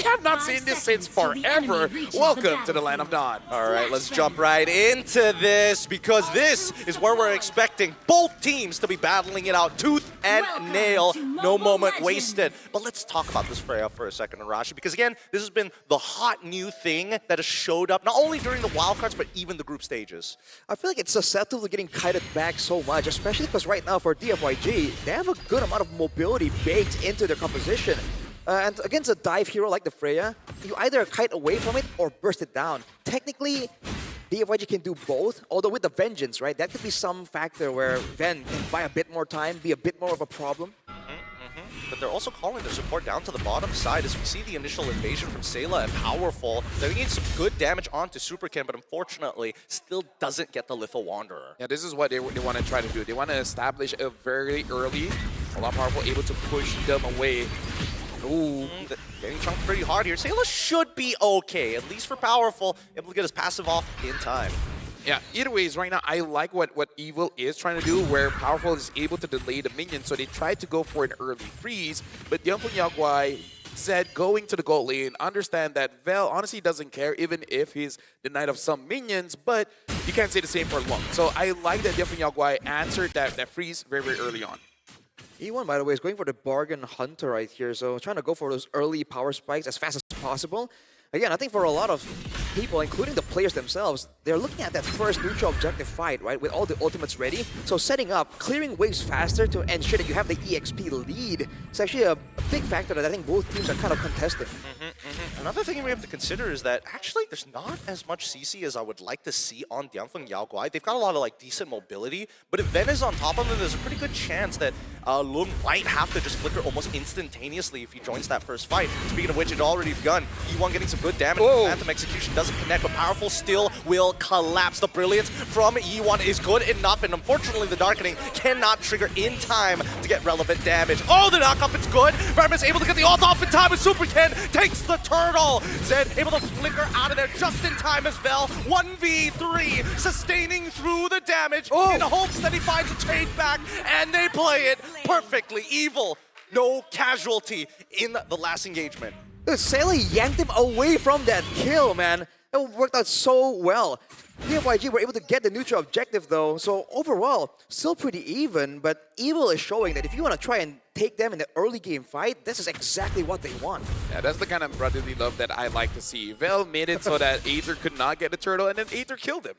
have not seen this since forever. Welcome to the Land of Dawn. All right, let's jump right into this, because this is where we're expecting both teams to be battling it out tooth and nail. No moment wasted. But let's talk about this Freya for a second, Arashi, because again, this has been the hot new thing that has showed up not only during the wildcards, but even the group stages. I feel like it's susceptible to getting kited back so much, especially because right now for DFYG, they have a good amount of mobility baked into their composition. And against a dive hero like the Freya, you either kite away from it or burst it down. Technically, DFYG can do both, although with the Vengeance, right? That could be some factor where Ven can buy a bit more time, be a bit more of a problem. But they're also calling their support down to the bottom side as we see the initial invasion from Sayla and Powerful. They need some good damage onto Superkin, but unfortunately still doesn't get the Lethal Wanderer. Yeah, this is what they want to try to do. They want to establish a very early, a lot Powerful, able to push them away. Ooh. Getting chunked pretty hard here. Sayla should be okay, at least for Powerful, able to get his passive off in time. Yeah, either ways, right now, I like what Evil is trying to do, where Powerful is able to delay the minions, so they tried to go for an early freeze, but DianFengYaoGuai said going to the gold lane, understand that Vel honestly doesn't care, even if he's denied of some minions, but you can't say the same for long. So I like that DianFengYaoGuai answered that freeze very early on. E1, by the way, is going for the bargain hunter right here, so trying to go for those early power spikes as fast as possible. Again, I think for a lot of people, including the players themselves, they're looking at that first neutral objective fight, right, with all the ultimates ready. So setting up, clearing waves faster to ensure that you have the EXP lead is actually a big factor that I think both teams are kind of contesting. Another thing we have to consider is that actually there's not as much CC as I would like to see on DianFengYaoGuai. They've got a lot of decent mobility, but if Ven is on top of them, there's a pretty good chance that Lung might have to just flicker almost instantaneously if he joins that first fight. Speaking of which, it already begun. E1 getting some good damage. Phantom Execution doesn't connect, but Powerful still will collapse. The Brilliance from E1 is good enough, and unfortunately the Darkening cannot trigger in time to get relevant damage. Oh, the knockup, it's good. Vermin's able to get the ult off in time, and Superkin takes the turtle. Zed able to flicker out of there just in time as Vel. 1v3, sustaining through the damage in hopes that he finds a trade back, and they play it perfectly. Evil, no casualty in the last engagement. Dude, Sayla yanked him away from that kill, man. It worked out so well. DFYG were able to get the neutral objective though, so overall, still pretty even, but Evil is showing that if you want to try and take them in the early game fight, this is exactly what they want. Yeah, that's the kind of brotherly love that I like to see. Vel made it so that Aether could not get the turtle, and then Aether killed him.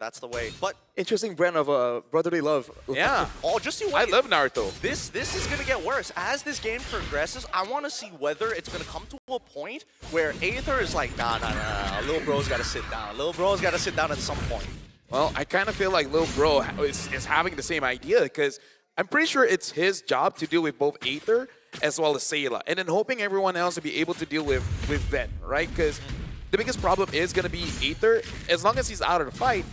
That's the way. But interesting brand of brotherly love. Yeah. Oh, just you wait. I love Naruto. This is gonna get worse. As this game progresses, I want to see whether it's gonna come to a point where Aether is like, nah, little bro's gotta sit down. Little bro's gotta sit down at some point. Well, I kind of feel like Lil Bro is having the same idea, because I'm pretty sure it's his job to deal with both Aether as well as Sayla, and then hoping everyone else to be able to deal with Ven, right? Because the biggest problem is going to be Aether. As long as he's out of the fight,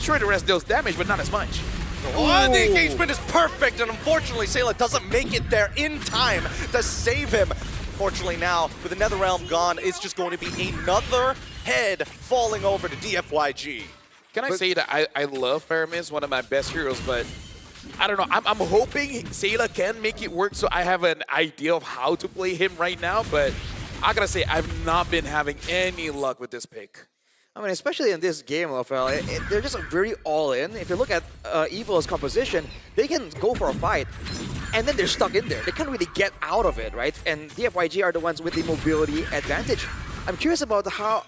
sure, the rest deals damage, but not as much. Oh, the engagement is perfect, and unfortunately, Sayla doesn't make it there in time to save him. Fortunately now, with the Netherrealm gone, it's just going to be another head falling over to DFYG. Can I say that I love Faramis, one of my best heroes, but I don't know. I'm hoping Sayla can make it work, so I have an idea of how to play him right now, but I gotta say, I've not been having any luck with this pick. I mean, especially in this game, Rafael, they're just very all-in. If you look at Evil's composition, they can go for a fight, and then they're stuck in there. They can't really get out of it, right? And DFYG are the ones with the mobility advantage. I'm curious about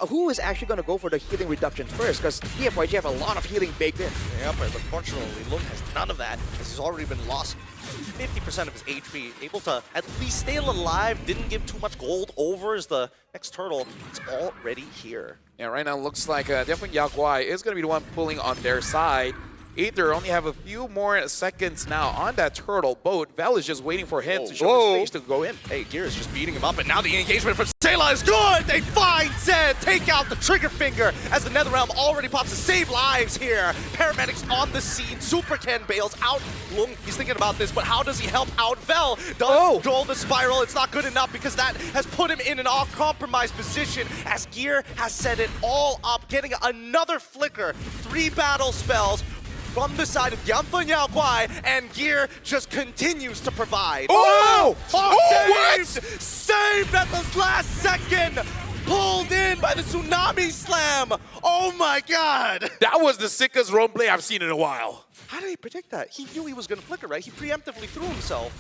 who is actually going to go for the healing reduction first, because DFYG have a lot of healing baked in. Yeah, but unfortunately, Lung has none of that, as he's already been lost 50% of his HP, able to at least stay alive, didn't give too much gold over as the next turtle is already here. Yeah, right now looks like DianFengYaoGuai is going to be the one pulling on their side. Aether only have a few more seconds now on that turtle boat. Vel is just waiting for him to show his face to go in. Hey, Gear is just beating him up, and now the engagement from Sayla is good! They find Zed, take out the trigger finger as the Netherrealm already pops to save lives here. Paramedics on the scene, Superkin bails out. Lung, he's thinking about this, but how does he help out Vel? Does control the spiral, it's not good enough because that has put him in an compromised position as Gear has set it all up, getting another flicker, 3 battle spells, from the side of DianFengYaoGuai, and Gear just continues to provide. Oh! Saved! Saved at the last second! Pulled in by the Tsunami Slam! Oh my god! That was the sickest roam play I've seen in a while. How did he predict that? He knew he was gonna flicker, right? He preemptively threw himself.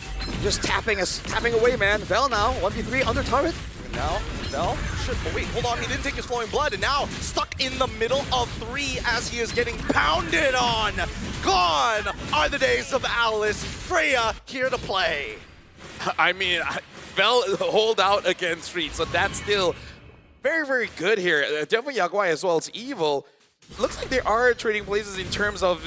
Just tapping away, man. Vel now, 1v3 under turret. And now, Vel should. Oh wait, hold on. He didn't take his flowing blood, and now stuck in the middle of 3 as he is getting pounded on. Gone are the days of Alice. Freya here to play. I mean, Vel hold out against Reed, so that's still very, very good here. DianFengYaoGuai as well as Evil. Looks like they are trading places in terms of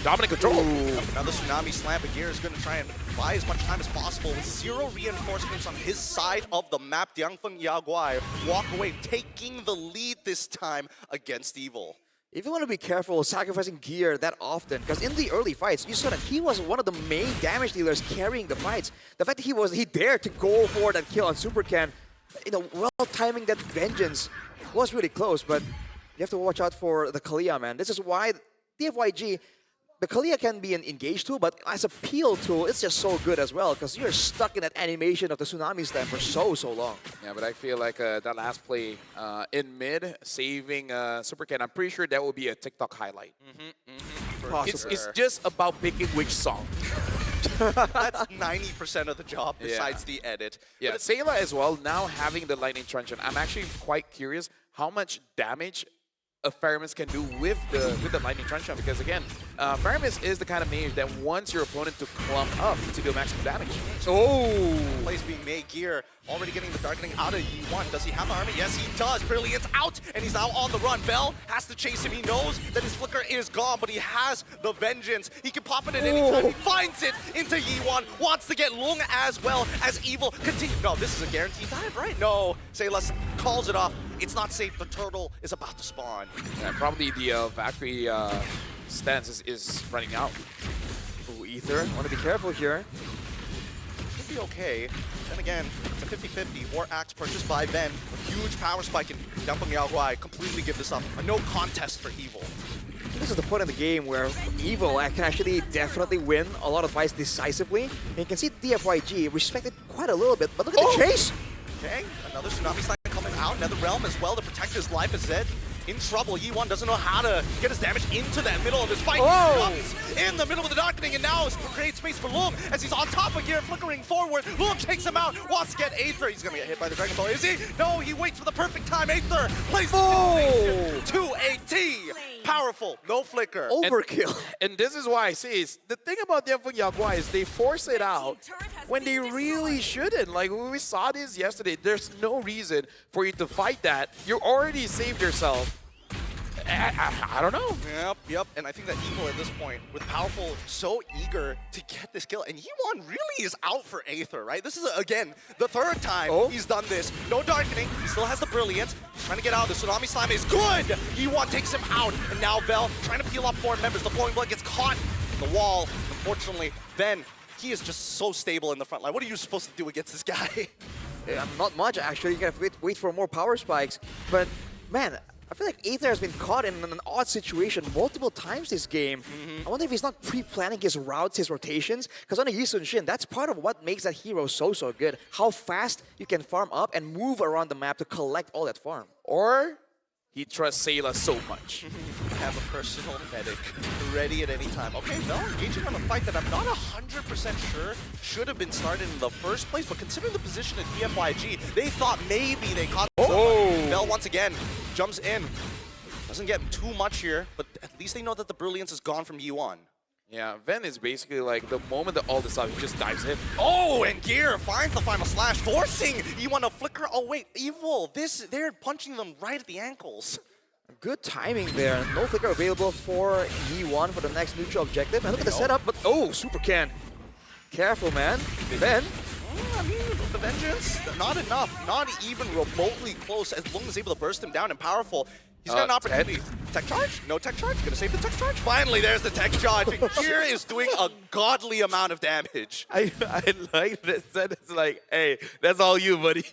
dominant control. Another Tsunami Slam, but Gear is going to try and buy as much time as possible with 0 reinforcements on his side of the map. DianFengYaoGuai walk away, taking the lead this time against Evil. If you want to be careful sacrificing Gear that often, because in the early fights, you saw that he was one of the main damage dealers carrying the fights. The fact that he dared to go for that kill on Supercan, well timing that vengeance was really close, but you have to watch out for the Kalia, man. This is why DFYG, the Kalia can be an engage tool, but as a peel tool, it's just so good as well, because you're stuck in that animation of the Tsunami Slam for so long. Yeah, but I feel like that last play in mid, saving Supercan, I'm pretty sure that will be a TikTok highlight. It's just about picking which song. That's 90% of the job besides the edit. Yeah, Sayla as well, now having the Lightning Truncheon. I'm actually quite curious how much damage a Faramis can do with the Lightning Truncheon, because again, Faramis is the kind of mage that wants your opponent to clump up to do maximum damage. Oh! Plays being made. Gear already getting the darkening out of Yi1. Does he have the army? Yes, he does. Brilliant's out, and he's now on the run. Vel has to chase him. He knows that his flicker is gone, but he has the vengeance. He can pop it at any time. He finds it into Yi1. Wants to get Lung as well as Evil continues. No, this is a guaranteed dive, right? No. Saylas calls it off. It's not safe. The turtle is about to spawn. Yeah, probably the Valkyrie stance is running out. Ooh, Ether, want to be careful here. Should be okay. Then again, it's a 50-50. War Axe purchased by Ben. A huge power spike, and DianFengYaoGuai completely give this up. A no contest for Evil. This is the point in the game where Evil can actually definitely win a lot of fights decisively. And you can see DFYG respected quite a little bit, but look at the chase! Okay, another Tsunami Slam coming out. Netherrealm as well to protect his life as Zed. In trouble. Yi1 doesn't know how to get his damage into that middle of this fight. Comes in the middle of the darkening, and now creates space for Lung as he's on top of Gear, flickering forward. Lung takes him out, wants to get Aether. He's gonna get hit by the Dragon Ball. Is he? No, he waits for the perfect time. Aether plays to a T. Powerful, no flicker. Overkill. And this is why I say the thing about DianFengYaoGuai is they force it out when they really shouldn't. Like, we saw this yesterday. There's no reason for you to fight that. You already saved yourself. I don't know. Yep. And I think that Evil at this point, with Powerful so eager to get this kill, and Yi1 really is out for Aether, right? This is, again, the 3rd time he's done this. No darkening. He still has the Brilliance. He's trying to get out. The Tsunami Slam is good. Yi1 takes him out. And now Vel trying to peel off 4 members. The Flowing Blood gets caught in the wall. Unfortunately, Ben, he is just so stable in the front line. What are you supposed to do against this guy? Not much, actually. You gotta wait for more power spikes. But, man, I feel like Aether has been caught in an odd situation multiple times this game. I wonder if he's not pre-planning his routes, his rotations. Because on a Yi Sun-shin, that's part of what makes that hero so good. How fast you can farm up and move around the map to collect all that farm. Or he trusts Sayla so much. Have a personal medic ready at any time. Okay, Vel engaging on a fight that I'm not 100% sure should have been started in the first place, but considering the position of DFYG, they thought maybe they caught Vel once again jumps in. Doesn't get too much here, but at least they know that the Brilliance is gone from Yi1. Yeah, Ven is basically like the moment that all this up, he just dives in. Oh, and Gear finds the final slash, forcing Yi1 to flicker. Oh wait, Evil, they're punching them right at the ankles. Good timing there. No flicker available for Yi1 for the next neutral objective. And look at the setup, but Super Can. Careful, man. Ven. I mean, the Vengeance, not enough. Not even remotely close as Lung is able to burst him down and Powerful. He's got an opportunity. Tech charge? No tech charge? Gonna save the tech charge? Finally, there's the tech charge. And Gear is doing a godly amount of damage. I like this. It's like, hey, that's all you, buddy.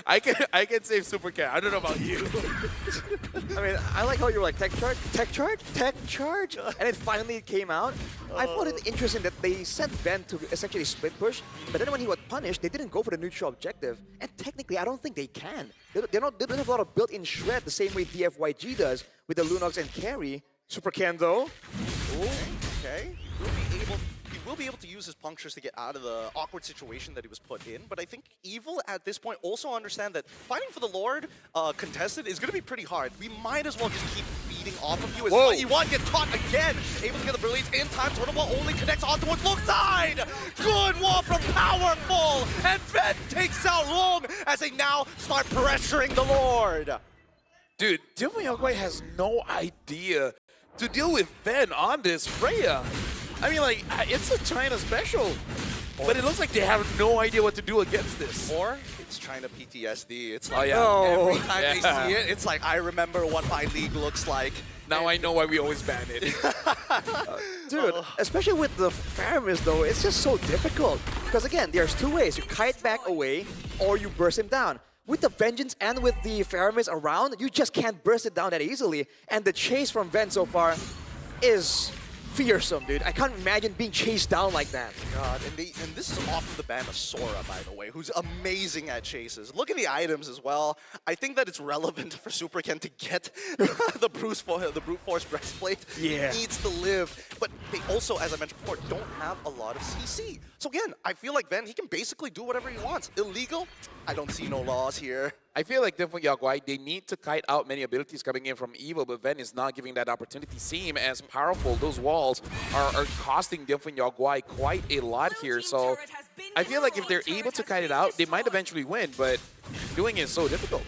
I can save Super Cat. I don't know about you. I mean, I like how you were like, tech charge, tech charge, tech charge, and it finally came out. I found it interesting that they sent Ben to essentially split push, but then when he was punished, they didn't go for the neutral objective. And technically, I don't think they can. They don't have a lot of built-in shred the same way DFYG does with the Lunox and carry. Super Ken though. Okay. He will be able to use his punctures to get out of the awkward situation that he was put in, but I think Evil at this point also understand that fighting for the Lord contested is going to be pretty hard. We might as well just keep feeding off of you as well. You want to get caught again. Able to get the brilliance in time. Total Ball only connects onto its low side. Good wall from Powerful, and Ben takes out Long as they now start pressuring the Lord. Dude, DianFengYaoGuai has no idea to deal with Ben on this Freya. I mean, like, it's a China special, but it looks like they have no idea what to do against this. Or it's China PTSD. It's like Oh, yeah. every time they see it, it's like, I remember what my league looks like. Now I know why we always ban it. Dude, especially with the Faramis though, it's just so difficult. Because again, there's two ways. You kite back away, or you burst him down. With the Vengeance and with the Faramis around, you just can't burst it down that easily. And the chase from Ven so far is fearsome, dude. I can't imagine being chased down like that. God, and this is off of the ban of Sora, by the way, who's amazing at chases. Look at the items as well. I think that it's relevant for Super Ken to get the brute force breastplate. Yeah. He needs to live, but they also, as I mentioned before, don't have a lot of CC. So again, I feel like Ven, he can basically do whatever he wants. Illegal? I don't see no laws here. I feel like DianFengYaoGuai, they need to kite out many abilities coming in from Evil, but Ven is not giving that opportunity. Seem as powerful. Those walls are costing DianFengYaoGuai quite a lot here. So I feel like if they're able to kite it out, they might eventually win, but doing it is so difficult.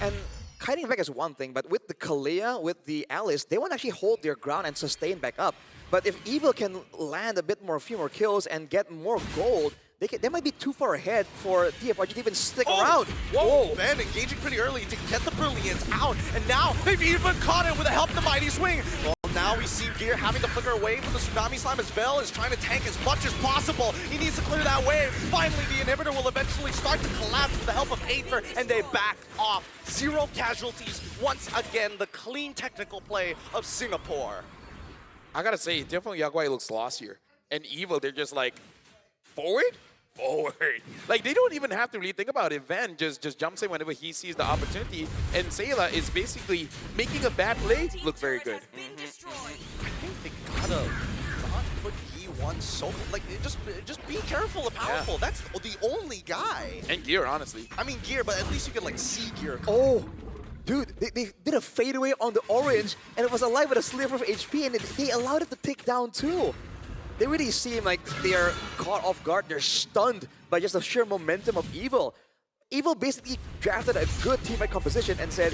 And kiting back is one thing, but with the Kalea, with the Alice, they want to actually hold their ground and sustain back up. But if Evil can land a few more kills and get more gold, they might be too far ahead for DFYG to even stick around. Whoa, Ben engaging pretty early to get the Brilliance out, and now they've even caught it with the help of the Mighty Swing. Well, now we see Gear having to flicker away from the Tsunami Slime as Vel is trying to tank as much as possible. He needs to clear that wave. Finally, the inhibitor will eventually start to collapse with the help of Aether, and they back off. 0 casualties. Once again, the clean technical play of Singapore. I gotta say, DianFengYaoGuai looks lost here. And Evil, they're just like, forward? Forward. Like, they don't even have to really think about it. Van just jumps in whenever he sees the opportunity. And Sayla is basically making a bad play look very good. I think they gotta not put E1 so... Like, just be careful of Powerful. Yeah. That's the only guy. And Gear, honestly. I mean, Gear, but at least you can, like, see Gear. Oh, dude, they did a fadeaway on the orange, and it was alive with a sliver of HP, and they allowed it to take down too. They really seem like they're caught off guard. They're stunned by just the sheer momentum of Evil. Evil basically drafted a good teammate composition and said,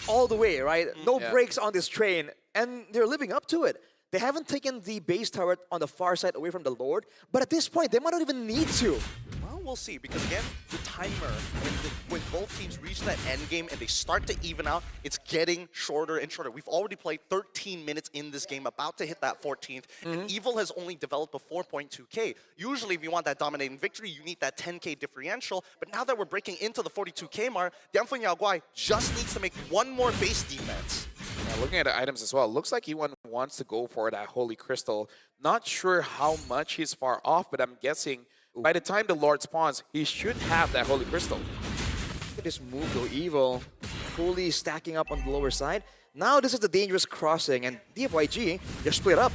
all the way, right? No breaks on this train, and they're living up to it. They haven't taken the base turret on the far side away from the Lord, but at this point, they might not even need to. Well, we'll see, because again, the timer, when both teams reach that end game and they start to even out, it's getting shorter and shorter. We've already played 13 minutes in this game, about to hit that 14th, and Evil has only developed a 4.2k. Usually, if you want that dominating victory, you need that 10k differential, but now that we're breaking into the 42k mark, DianFengYaoGuai just needs to make one more base defense. Yeah, looking at the items as well, looks like he wants to go for that Holy Crystal. Not sure how much he's far off, but I'm guessing by the time the Lord spawns, he should have that Holy Crystal. Look at this move though, Evil fully stacking up on the lower side. Now this is the dangerous crossing, and DFYG, they're split up.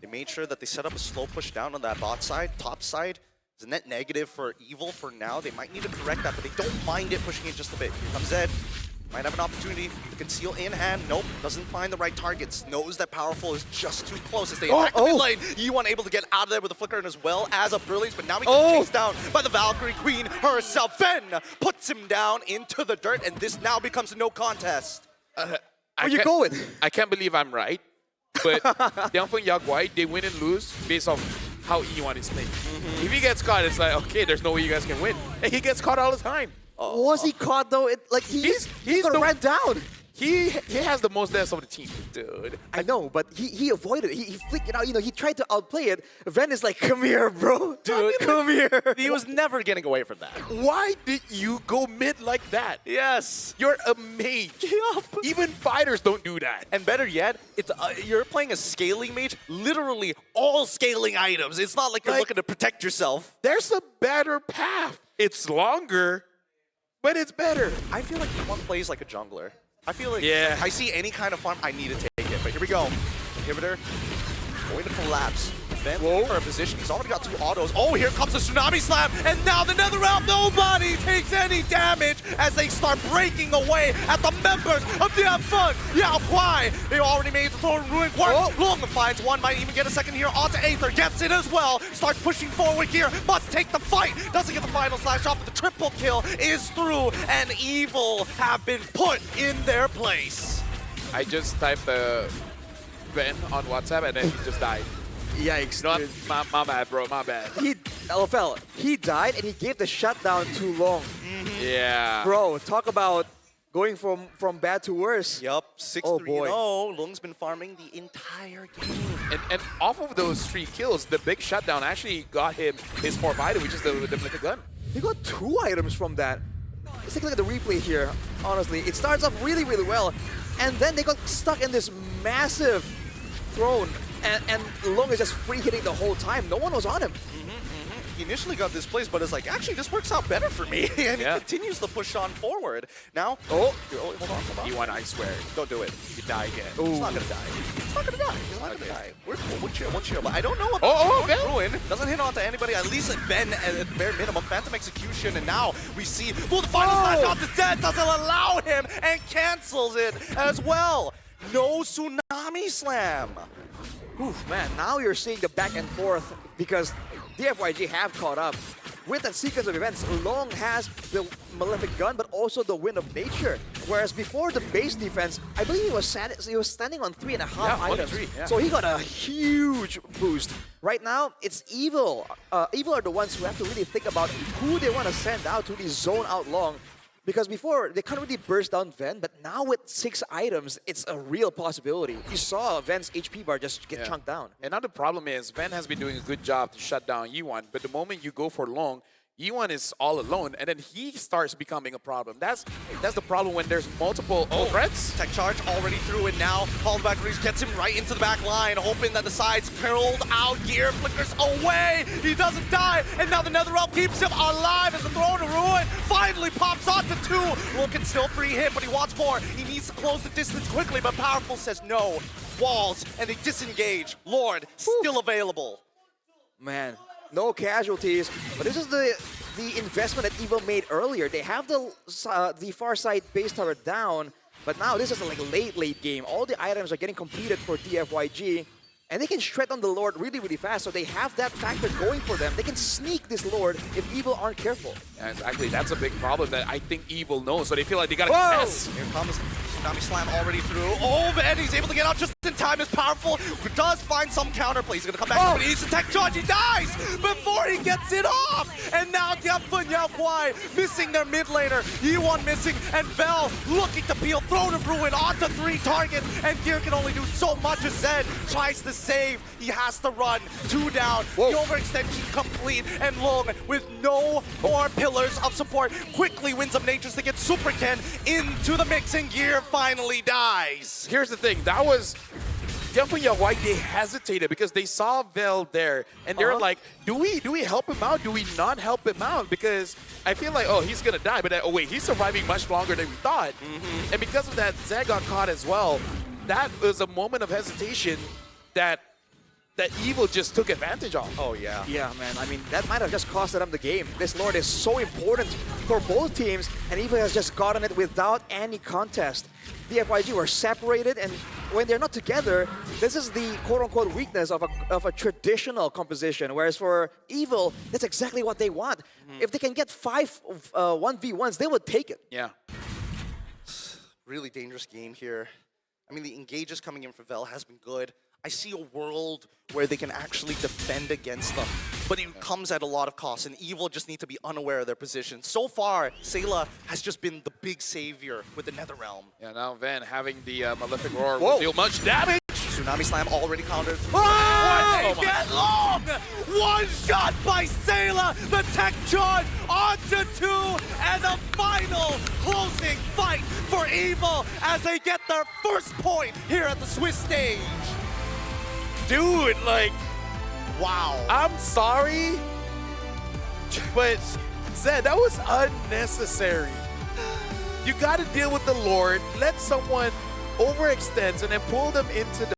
They made sure that they set up a slow push down on that bot side, top side. It's a net negative for Evil for now. They might need to correct that, but they don't mind it pushing it just a bit. Here comes Zed. Might have an opportunity to conceal in hand. Nope, doesn't find the right targets. Knows that Powerful is just too close as they attack the mid lane. E1 able to get out of there with a flicker and as well as a Brilliance, but now he gets chased down by the Valkyrie Queen herself. Ven puts him down into the dirt, and this now becomes a no contest. Where you going? I can't believe I'm right, but DianFengYaoGuai, they win and lose based off how E1 is playing. If he gets caught, it's like, okay, there's no way you guys can win. And he gets caught all the time. Was he caught though? He's got ran down. He has the most deaths of the team, dude. I know, but he avoided it. He flicked it out. You know, he tried to outplay it. Ven is like, come here, bro. Dude, come here. He was never getting away from that. Why did you go mid like that? Yes. You're a mage. Yup. Even fighters don't do that. And better yet, it's you're playing a scaling mage, literally all scaling items. It's not like you're looking to protect yourself. There's a better path. It's longer, but it's better. I feel like E1 plays like a jungler. I feel like Yeah. I see any kind of farm, I need to take it. But here we go. Inhibitor going to collapse. Ven for a position. He's already got 2 autos. Oh, here comes the Tsunami Slam. And now the Netherrealm. Nobody takes any damage as they start breaking away at the members of DianFengYaoGuai. They already made the Thorn Ruin work. Long finds one. Might even get a second here onto Aether. Gets it as well. Starts pushing forward here. Must take the fight. Doesn't get the final slash off, but the triple kill is through. And Evil have been put in their place. I just typed Ben on WhatsApp and then he just died. Yikes. Not Dude. my bad, bro. My bad. LFL, he died and he gave the shutdown too long. Yeah. Bro, talk about going from bad to worse. Yup, 6-3-0. Oh, boy. Lung's been farming the entire game. And off of those 3 kills, the big shutdown actually got him his 4th item, which is the Replica gun. He got 2 items from that. Let's take a look at the replay here. Honestly, it starts off really, really well. And then they got stuck in this massive throne. And Lung is just free hitting the whole time. No one was on him. He initially got displaced, but it's like, actually, this works out better for me. And he Yeah. continues to push on forward. Now, Oh. hold on. E1, I swear. Don't do it. You die again. He's not gonna die. He's not gonna die. He's not gonna die. We're cool. One chill. But I don't know what Vel. Ruin doesn't hit onto anybody. At least Ben at the bare minimum. Phantom Execution, and now we see the final slash off the set doesn't allow him and cancels it as well. No Tsunami Slam. Oof, man, now you're seeing the back and forth because DFYG have caught up. With that sequence of events, Long has the Malefic Gun, but also the Wind of Nature. Whereas before the base defense, I believe he was standing on 3.5 items. 3, yeah. So he got a huge boost. Right now, it's Evil. Evil are the ones who have to really think about who they want to send out to really zone out Long. Because before, they couldn't really burst down Ven, but now with 6 items, it's a real possibility. You saw Ven's HP bar just get chunked down. And now the problem is, Ven has been doing a good job to shut down E1, but the moment you go for long, E1 is all alone, and then he starts becoming a problem. That's the problem when there's multiple threats. Tech charge already through it now. Called back Reese gets him right into the back line, hoping that the sides curled out. Gear flickers away. He doesn't die, and now the Netherrealm keeps him alive as the Throne of Ruin finally pops onto 2. Will can still free him, but he wants more. He needs to close the distance quickly, but Powerful says no. Walls, and they disengage. Lord, still available. Man, no casualties, but this is the investment that Evil made earlier. They have the far side base tower down, but now this is like a late game. All the items are getting completed for DFYG, and they can shred on the Lord really, really fast, so they have that factor going for them. They can sneak this Lord if Evil aren't careful. And actually, that's a big problem that I think Evil knows, so they feel like they gotta contest. Here comes Tsunami Slam already through. Oh, man, he's able to get out just in time. Is Powerful. Does find some counterplay. He's going to come back, but he needs to tech charge. He dies before he gets it off. And now DianFengYaoGuai missing their mid laner. E1 missing, and Vel looking to peel Throne of Ruin onto 3 targets. And Gear can only do so much as Zed tries to save. He has to run. 2 down. The overextension complete. And Long, with no more pillars of support, quickly wins up Natures to get Super Ken into the mix, and Gear finally dies. Here's the thing, that was DianFengYaoGuai, they hesitated because they saw Vel there, and they're like, do we help him out? Do we not help him out? Because I feel like, oh, he's gonna die, but oh wait, he's surviving much longer than we thought. And because of that, Zed got caught as well. That was a moment of hesitation that Evil just took advantage of. Oh, yeah. Yeah, man. I mean, that might have just costed them the game. This Lord is so important for both teams, and Evil has just gotten it without any contest. DFYG were separated, and when they're not together, this is the quote-unquote weakness of a traditional composition, whereas for Evil, that's exactly what they want. If they can get 5 1v1s, they would take it. Yeah. Really dangerous game here. I mean, the engages coming in for Vel has been good. I see a world where they can actually defend against them. But it comes at a lot of cost, and Evil just need to be unaware of their position. So far, Sayla has just been the big savior with the Netherrealm. Yeah, now Ven having the Malefic Roar Whoa. will deal much damage. Tsunami Slam already countered. Oh my. Get long! One shot by Sayla, the tech charge onto 2, and the final closing fight for Evil as they get their first point here at the Swiss stage. Dude, like, Wow. I'm sorry, but Zed, that was unnecessary. You got to deal with the Lord, let someone overextend and then pull them into the